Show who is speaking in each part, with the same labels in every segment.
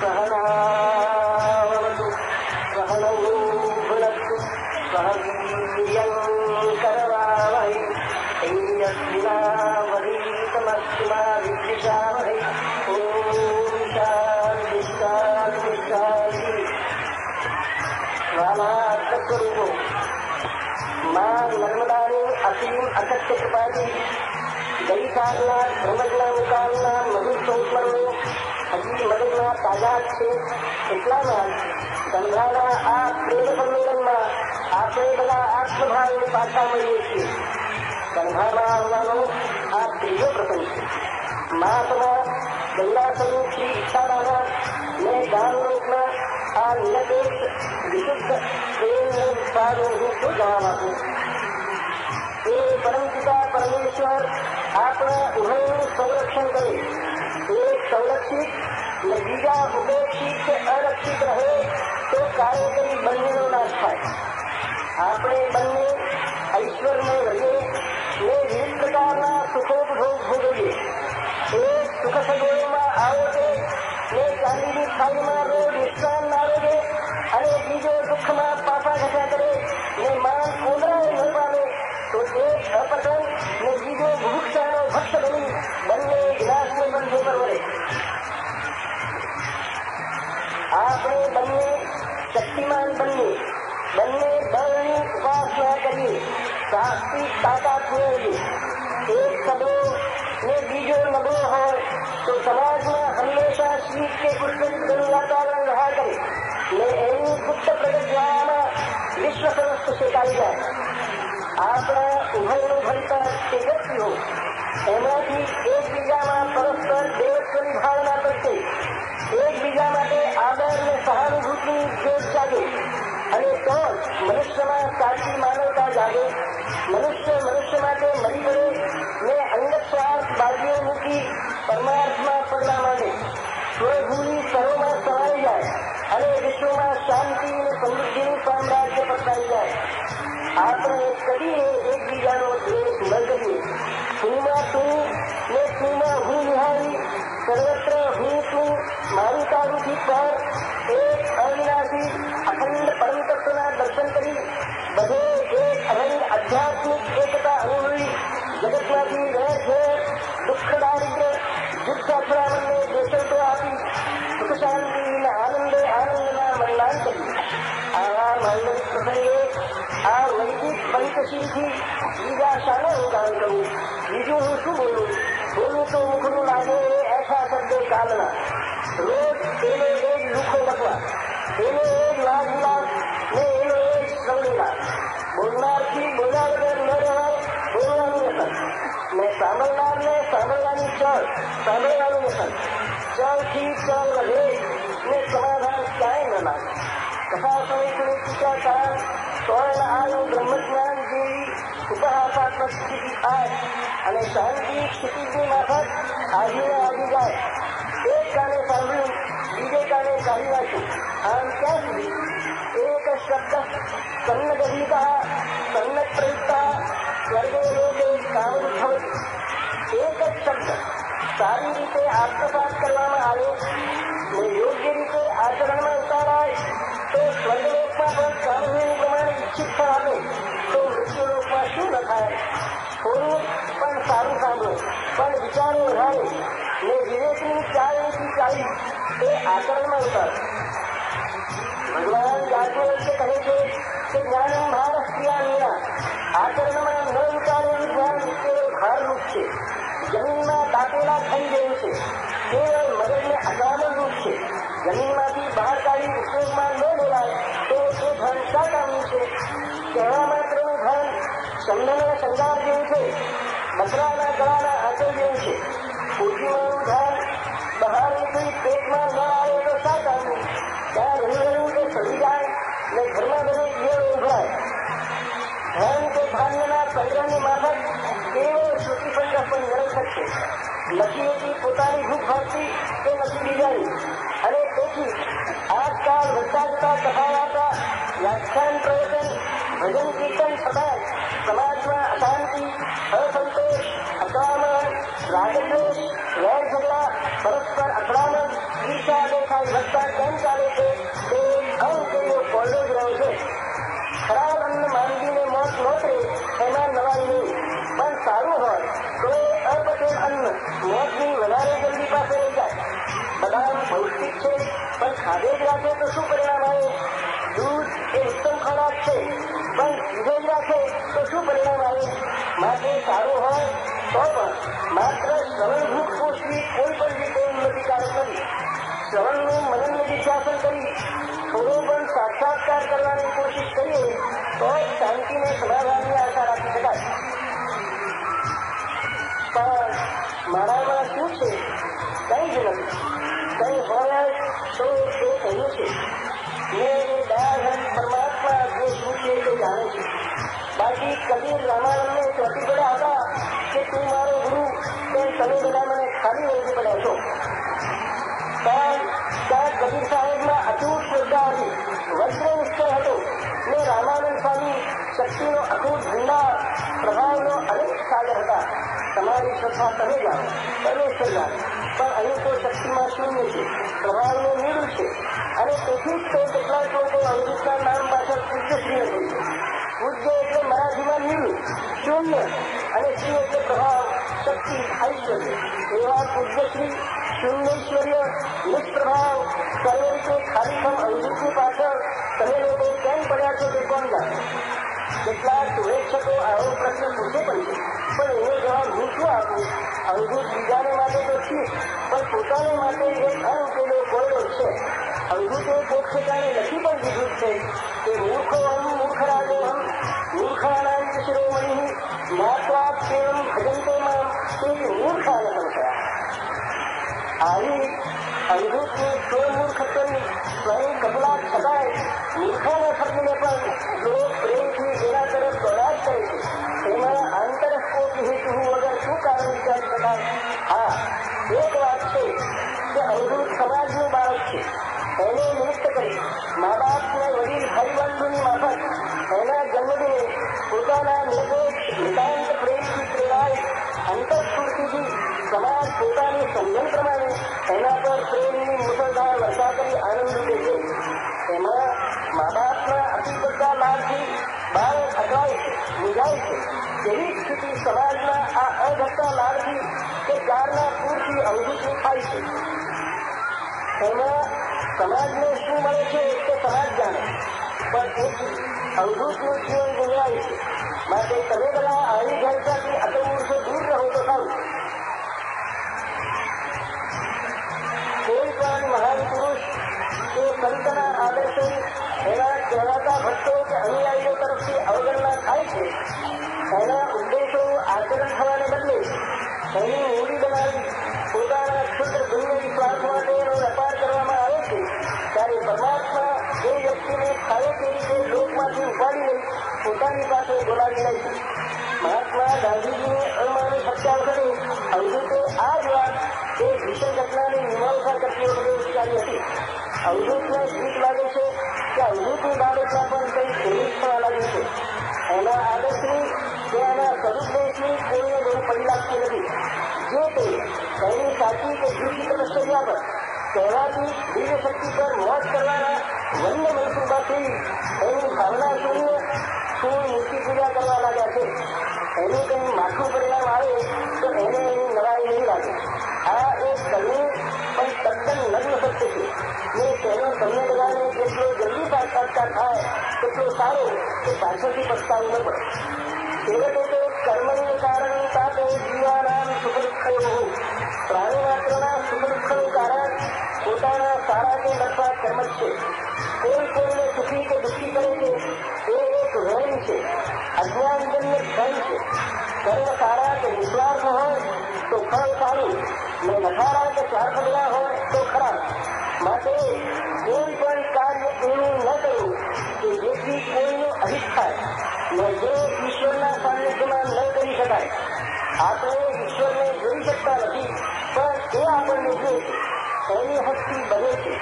Speaker 1: सहनावतु सहनौ भुनक्तु सह वीर्यं करवावहै तेजस्विनावधीतमस्तु मा विद्विषावहै। ॐ शान्ति शान्ति शान्ति। स्वामात्मस्वरूपो मां नर्मदानी असीम अशक्त कृपाથી ગઈ કાલના બ્રહ્મજ્ઞાન કાલના મધુર સંસ્મરણો હજી મગજમાં તાજા જ છે. એટલામાં ગંધાના આ પ્રેમ સંમેલનમાં આપણે બધા આત્મભાવને પાછા મળીએ છીએ. ગંધામાં આવવાનો આ ત્રીજો પ્રસંગ છે. મહાત્મા ગંગાસરનું શ્રી ઈચ્છાદાના ને ગામલોકના આ નિરપેક્ષ વિશુદ્ધ પ્રેમને વિસ્તારનું હું શું જણાવું. એ પરમપિતા પરમેશ્વર આપણા ઉભયનું સંરક્ષણ કરે. એક સંરક્ષિત ને બીજા ઉપેક્ષિત કે અરક્ષિત રહે તો કાર્યકરી બંનેનો નાશ થાય. આપણે બંને ઐશ્વર્ય રહીએ ને વિવિધ પ્રકારના સુખોપભોગ ભોગવીએ. એક સુખ સગવડોમાં આવો છે ને ચાંદીની થાળીમાં રોજ વિશ્રામ નારોગે અને બીજો દુઃખમાં પાપા ઘટા કરે ને માન કોંદરાએ ન પામે તો એક અપસંગ ને બીજો ભૂક્ષાનો ભક્ત બની બંને વિનાશને બંધે પર વળે. આપણે બંને શક્તિમાન બનીએ, બંને બળની ઉપાસના કરીએ, સાહસિક તાકાત મેળવીએ. એક સબળો ને બીજો નબળો હોય તો સમાજમાં હંમેશા શીત કે પુષ્પિતનું વાતાવરણ રહ્યા કરે ને એની ગુપ્ત પ્રગતિમાં વિશ્વ સમસ્ત શેકાઈ જાય. આપણા ઉભયનું ભણતર તેજસ્વી હોય એમાંથી એકબીજામાં પરસ્પર દેવત્વની ભાવના પ્રત્યે એકબીજા માટે આદર અને સહાનુભૂતિની જોશ જાગે અને તો મનુષ્યમાં સાચી માનવતા જાગે. મનુષ્ય માટે મરી પડે ને અંગત સ્વાર્થ બાજુએ મૂકી પરમાર્થમાં પગલા માંડે. સ્વભૂમિ સરોમાં સમાઈ જાય અને વિશ્વમાં શાંતિ અને સમૃદ્ધિનું સામ્રાજ્ય પથરાઈ જાય. આપણે કદીએ એકબીજાનો દ્વેષ ન કરીએ. તુંમાં તું ને તુંમાં હું નિહાળી સર્વત્ર હું તું મારું તારુંથી પર એક અવિનાશી અખંડ પરમ તત્વના દર્શન કરી બધે એક અનંત આધ્યાત્મિક એકતા અનુભવી જગતમાંથી રહે છે દુઃખ દારિદ્ર્ય યુદ્ધ અથડામણને દેશો આપી સુખ શાંતિ અને આનંદે આનંદના મનલાન કરી. આવા માંડવિક પ્રસંગે આ વૈદિક પંચશીલથી બીજા શાને હું ગાન કરું. બીજું હું શું બોલું તો મુખનું લાગે એસા શબ્દો કાલના. રોજ એને એ જ લુખો લખવા, એને એ જ લાગ લાગ ને એનો એ જ શ્રવણીલા. બોલનારથી બોલ્યા વગર ન રહેવાય, બોલવાનું વ્યસન ને સાંભળનારને સાંભળવાની ચળ, સાંભળવાનું વ્યસન. ચળથી ચળ વધે ને સમાધાન ક્યાંય ન લાગે. કથા સમયની ટીકા કાળ સ્વર્ણ આનું બ્રહ્મજ્ઞાન જેવી ઉપહાસાત્મક સ્થિતિ થાય અને શાંતિ ક્ષિતિજની માફક આજીને આવી જાય. એક કાને સાંભળ્યું, બીજે કાને કાઢી નાખ્યું. આમ ક્યાં સુધી? એક શબ્દ સન્નગહિતા સન્ન પ્રયુક્તા સ્વર્ગે લોકે કામદુઃખ. એક જ શબ્દ સારી રીતે આત્મસાત કરવામાં આવે ને યોગ્ય રીતે આચરણમાં ઉતારાય તો સ્વર્ગલોકમાં પણ કામનું પ્રમાણે ઈચ્છિત ફળ આપે તો મૃત્યુલોકમાં શું ન થાય? થોડું પણ સારું સાંભળો, પણ વિચારો વધારે ને વિવેકની ચાલીથી ચાલી એ આચરણમાં ઉતારો. ભગવાન યાજ્ઞવલ્ક્ય કહે છે કે જ્ઞાનમ ભારસ્ત્રિયામીના આચરણમાં ન ઉતારેલું જ્ઞાન કેવળ ભારરૂપ છે. જમીનમાં દાટેલા થઈ ગયું છે, કેવળ મગજને અજામણ રૂપ છે. જમીનમાંથી બહાર કાઢી ઉપયોગમાં ન લેવાય તો એ ધન શા કામનું છે? કહેવા માત્રનું ધન ચંદનના શણગાર જેવું છે, બકરાના ગળાના આંચલ જેવું છે. પોતીમાનું ધન બહાર નીકળી પેટમાં ન આવે તો શા કામનું? ત્યાં રહ્યું તે સડી જાય ને ઘરમાં બધે ઈયળો ઉભરાય. ધન કે ધાન્યના સંગ્રહની માફક કેવળ શ્રુતિસંગ્રહ પણ નિરર્થક છે. નથી એથી પોતાની ભૂખ ભાગતી કે નથી બીજાની. અને તેથી આજકાલ વધતા જતા કથાવાર્તા, વ્યાખ્યાન પ્રવચન, ભજન કીર્તન થતા સમાજમાં અશાંતિ, અસંતોષ, અકળામણ, રાગદ્વેષ, વેર ઝઘડા, પરસ્પર અથડામણ, અન્ન મોતની વધારે જલ્દી પાસે લઈ જાય. બદામ પૌષ્ટિક છે પણ ખાધે જ રાખે તો શું પરિણામ આવે? દૂધ એ ઉત્તમ ખોરાક છે પણ પીધે જ રાખે તો શું પરિણામ આવે? માટે સારું હોય તો પણ માત્ર શ્રવણ ભૂખ પોષવી કોઈ પણ રીતે ઉન્નતિકારક નથી. શ્રવણનું મનન નિધિધ્યાસન કરી થોડો પણ સાક્ષાત્કાર કરવાની કોશિશ કરીએ તો શાંતિને સમાધાનની આશા રાખી શકાય. પણ મારામાં શું છે? કંઈ જ નથી. કંઈ હોય તો એ કહ્યું છે. મેં દયાધન પરમાત્મા જે શું છે તે જાણે છે. બાકી કબીર રામાનંદને ચોંટી પડ્યા હતા કે તું મારો ગુરુ તે તમે બધા મને ખાલી વળગી પડ્યા છો. ત્યાં કબીર સાહેબમાં અતૂટ શ્રદ્ધા હતી, વજ્ર નિશ્ચય હતો ને રામાનંદ સ્વામી શક્તિનો અતૂટ ભંડાર, પ્રભાવનો અનેક સાગર હતા. તમારી શ્રદ્ધા તમે જાણો, પરમેશ્વર જાણે, પણ અહીં તો શક્તિમાં શૂન્ય છે, પ્રભાવનું નીડું છે. અને તેથી જ તો કેટલાક લોકો અંગ્રેજના નામ પાછળ પૂજ્યશ્રી કહે છે. પૂજ્ય એટલે મરાઠીમાં નીડું, શૂન્ય, અને શ્રી એટલે પ્રભાવ, શક્તિ, ઐશ્વર્ય. એવા પૂજ્યશ્રી, શૂન્યૈશ્વર્ય, નિષ્પ્રભાવ, સર્વરીતે ખાલીખમ અંગ્રેજની પાછળ તમે લોકો કેમ પડ્યા છો તે કોણ જાણે? કેટલાક શુભેચ્છકો આવો પ્રશ્ન પૂછે પણ છે, પણ એનો જવાબ હું શું આપું? અંગૂઠ બીજાને માટે તો ઠીક, પણ પોતાને માટે એક અનુકેલો કોયડો છે. અંગૂઠે કોક ઠેકાણે લખી પણ દીધું છે કે મૂર્ખો હમ મૂર્ખરાજો હમ મૂર્ખાનામ શિરોમણિ જ્ઞાત્વા કેવમ ભજંતે મામ તે મૂર્ખાન સંશયા. આવી અંગૂઠની સ્વમૂર્ખત્વની સ્વયં કપલાટ છતાંય મૂર્ખાના થકીને પણ લોક પ્રેમથી એના તરફ દોડાદ કરે છે. એમાં આંતરસ્કોપી હેતુ વગર શું કારણ વિચારી શકાય? હા, એક વાત છે કે અંગૂઠ સમાજનું બાળક છે. એને નિમિત્ત કરી મા બાપને વડીલ હરિબંધુની માફક એના જન્મદિને પોતાના નિર્દોષ નિતાંત પ્રેમથી પ્રેરાય અંતઃસ્ફૂર્તિથી સમાજ પોતાની સમજણ પ્રમાણે એના પર પ્રેમની મુસળધાર વર્ષા કરી આનંદ લૂટે છે. એમાં મા બાપના અતિ બધા લાભથી બાળક અટવાય છે, મૂંઝાય છે. એવી સ્થિતિ સમાજના આ અઘટતા લાભથી કે ચારના પૂરથી અંગૂઠની થાય છે. એમાં સમાજને શું મળે છે તે સમાજ જાણે, પણ એથી અંગૂઠનું જીવન ગુંજવાય છે. માટે તમે બધા આવી ઘરસાથી અતમૂર્ખો દૂર રહો તો સારું. કોઈ પણ મહાન પુરુષ કે સંતના આદર્શો એના કહેવાતા ભક્તો કે અનુયાયીઓ તરફથી અવગણના થાય છે. એના ઉદ્દેશોનું આચરણ થવાને બદલે એની મૂડી બનાવી પોતાના ક્ષુદ્ર દુનિયાવી સ્વાર્થ માટે એનો વેપાર કરવામાં આવે છે. ત્યારે પરમાત્મા એ વ્યક્તિને ખાય તે રીતે લોકમાંથી ઉપાડી લઈ પોતાની પાસે બોલાવી લે છે. મહાત્મા ગાંધીજીને અણમાની હત્યા વખતે અંગૂઠે આ જ વાત એ ભીષણ ઘટનાની મીમાંસા કરતી વખતે વિચારી હતી. અંગૂઠને ગીત લાગે છે કે અંગૂઠની બાબતમાં પણ કંઈ એવું થવા લાગ્યું છે. એના આદર્શની કે એના સદુપદેશની કોઈને બહુ પડી લાગતી નથી. જે તે એની સાચી કે જૂઠી તપશ્ચર્યા પર કહેવાતી દિવ્ય શક્તિ પર મોજ કરવાના વન્ય મનસુબાથી એની ભાવના શૂન્ય શું મૂર્તિ પૂજા કરવા લાગ્યા છે. એનું કંઈ માઠું પરિણામ આવે તો એને એની નવાઈ નહીં લાગે. આ એક કરુણ પણ તદ્દન નગ્ન સત્ય છે ને તેનો તમને બધાને જેટલો જલ્દી સાક્ષાત્કાર થાય તેટલો સારો કે પાછળથી પસ્તાવું ન પડે. છેવટે તો કર્મને કારણ તાપે જીવાનામ સુખ દુઃખયો. પ્રાણી માત્રના સુખ દુઃખનું કારણ પોતાના સારા કે નફા કર્મ જ છે. કોઈ કોઈને સુખી કે દુઃખી કરે છે એ એક વહેમ છે, અજ્ઞાનજન્ય ભય છે. કર્મ સારા કે નિસ્વાર્થ હોય તો ફળ સારું, ને નકારા કે સ્વાર્થબળા હોય તો ખરાબ. માટે કોઈ પણ કાર્ય એવું ન કરવું કે જેથી કોઈનું અહિત થાય ને જે ઈશ્વરના સાનિધ્યમાં ન કરી શકાય. આપણે ઈશ્વરને જોઈ શકતા નથી, પણ એ આપણને જોઈ છે. એની હસ્તી બને છે.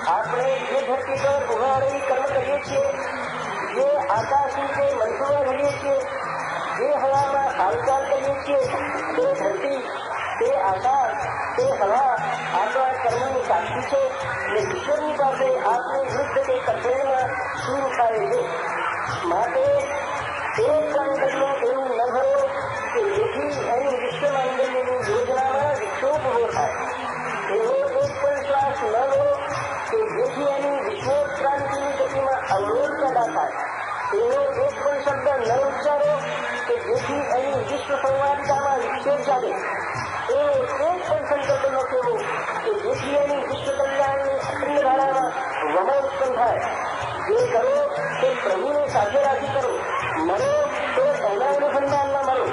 Speaker 1: આપણે જે ધરતી પર ઉભા રહી કર્મ કરીએ છીએ, જે આકાશી કે મનસુબા રહીએ છીએ, જે હવામાં હાલચાલ કરીએ છીએ, તે ધરતી, તે આકાશ, તે હવા આપણા કર્મની સાક્ષી છે ને ઈશ્વરની પાસે આપની વૃદ્ધ કે કચેરીમાં શું થાય છે. માટે એક પણ ડગલું એવું ન ભરો કે જેથી એની વિશ્વ માંગલ્યની યોજનામાં વિક્ષોભ ઉભો થાય. એવો એક પણ શ્વાસ ન લો કે જેથી એની વિશ્વોત્ક્રાંતિની ગતિમાં અવરોધ પેદા થાય. એવો એક પણ શબ્દ ન ઉચ્ચારો કે જેથી એની વિશ્વ સંવાદિતામાં વિક્ષેપ ચાલે. એવો એક પણ સંકલ્પ ન કેવો કે જેથી એની વિશ્વ કલ્યાણની અખંડ ધારામાં વમન ઉત્પન્ન થાય. જે કરો તે પ્રભુને સાથે રાખી કરો. મરો તો એના અનુસંધાનમાં મરો.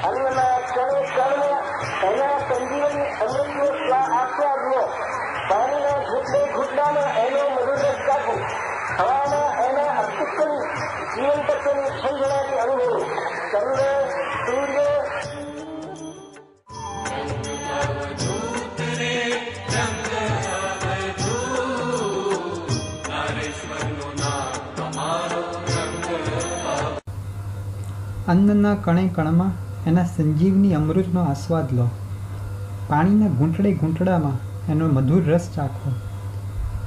Speaker 1: અન્નના કણે કણમાં એના સંજીવની અમૃતનો આસ્વાદ લો. પાણીના ઘૂંટડે ઘૂંટડામાં એનો મધુર રસ ચાખો. હવાના એના અસ્તિત્વની જીવન તત્વની છંજણાથી અનુભવો. ચંદ્ર સૂર્ય
Speaker 2: અન્નના કણે કણમાં એના સંજીવની અમૃતનો આસ્વાદ લો. પાણીના ઘૂંટડે ઘૂંટડામાં એનો મધુર રસ ચાખો.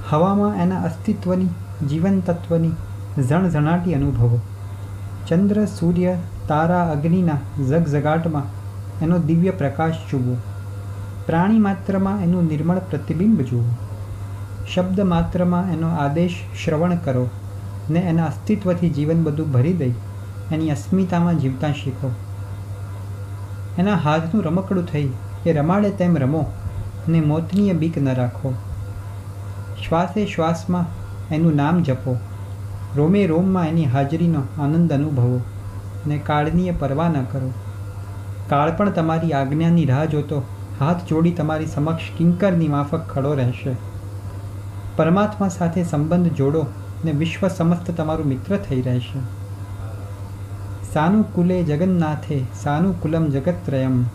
Speaker 2: હવામાં એના અસ્તિત્વની જીવન તત્વની ઝણઝણાટી અનુભવો. ચંદ્ર સૂર્ય તારા અગ્નિના ઝગઝગાટમાં એનો દિવ્ય પ્રકાશ જુઓ. પ્રાણી માત્રમાં એનું નિર્મળ પ્રતિબિંબ જુઓ. શબ્દ માત્રમાં એનો આદેશ શ્રવણ કરો ને એના અસ્તિત્વથી જીવન બધું ભરી દઈ એની અસ્મિતામાં જીવતા શીખો. એના હાથનું રમકડું થઈ એ રમાડે તેમ રમો ને મોતનીય બીક ન રાખો. શ્વાસે શ્વાસમાં એનું નામ જપો. રોમે રોમમાં એની હાજરીનો આનંદ અનુભવો ને કાળનીએ પરવા ન કરો. કાળ પણ તમારી આજ્ઞાની રાહ જોતો હાથ જોડી તમારી સમક્ષ કિંકરની માફક ખડો રહેશે. પરમાત્મા સાથે સંબંધ જોડો ને વિશ્વ સમસ્ત તમારું મિત્ર થઈ રહેશે. સાનુકૂલે જગન્નાથે સાનુકૂલમ જગત્રયમ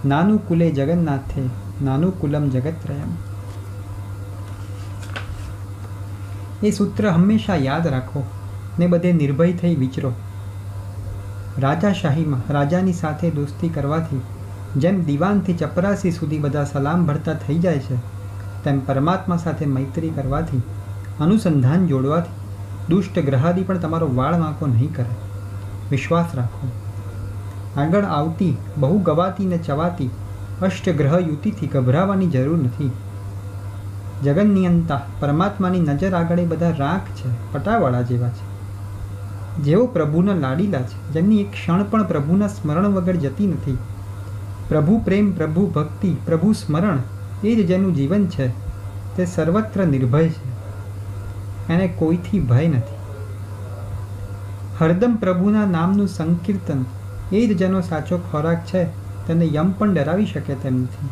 Speaker 2: નાનુકૂલે જગન્નાથે નાનુકૂલમ જગત્રયમ. એ સૂત્ર હંમેશા યાદ રાખો ને બધે નિર્ભય થઈ વિચરો. રાજાશાહીમાં રાજાની સાથે દોસ્તી કરવાથી જેમ દીવાનથી ચપરાસી સુધી બધા સલામ ભરતા થઈ જાય છે, તેમ પરમાત્મા સાથે મૈત્રી કરવાથી અનુસંધાન જોડવાથી દુષ્ટ ગ્રહાદી પણ તમારો વાળ વાંકો નહીં કરે. વિશ્વાસ રાખો. આગળ આવતી બહુ ગવાતી ને ચવાતી અષ્ટગ્રહ યુતિથી ગભરાવાની જરૂર નથી. જગન્નિયંતા પરમાત્માની નજર આગળ એ બધા રાખ છે, પટાવાળા જેવા છે. જેઓ પ્રભુના લાડીલા છે, જેમની એક ક્ષણ પણ પ્રભુના સ્મરણ વગર જતી નથી. પ્રભુ પ્રેમ, પ્રભુ ભક્તિ, પ્રભુ સ્મરણ એ જ જેનું જીવન છે તે સર્વત્ર નિર્ભય છે. એને કોઈથી ભય નથી. હરદમ પ્રભુના નામનું સંકીર્તન એ જ જેનો સાચો ખોરાક છે, તેને યમ પણ ડરાવી શકે તેમ નથી.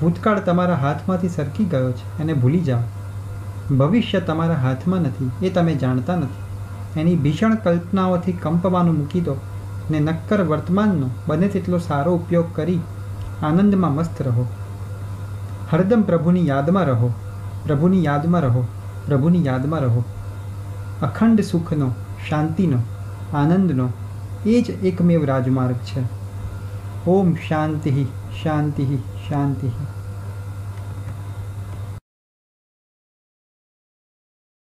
Speaker 2: ભૂતકાળ તમારા હાથમાંથી સરકી ગયો છે, એને ભૂલી જાઓ. ભવિષ્ય તમારા હાથમાં નથી, એ તમે જાણતા નથી. એની ભીષણ કલ્પનાઓથી કંપવાનું મૂકી દો ને નક્કર વર્તમાનનો બને તેટલો સારો ઉપયોગ કરી આનંદમાં મસ્ત રહો. હરદમ પ્રભુની યાદમાં રહો, પ્રભુની યાદમાં રહો, પ્રભુની યાદમાં રહો. અખંડ સુખનો, શાંતિનો, આનંદનો એ જ એકમેવ રાજમાર્ગ છે. ઓમ શાંતિ શાંતિ શાંતિ.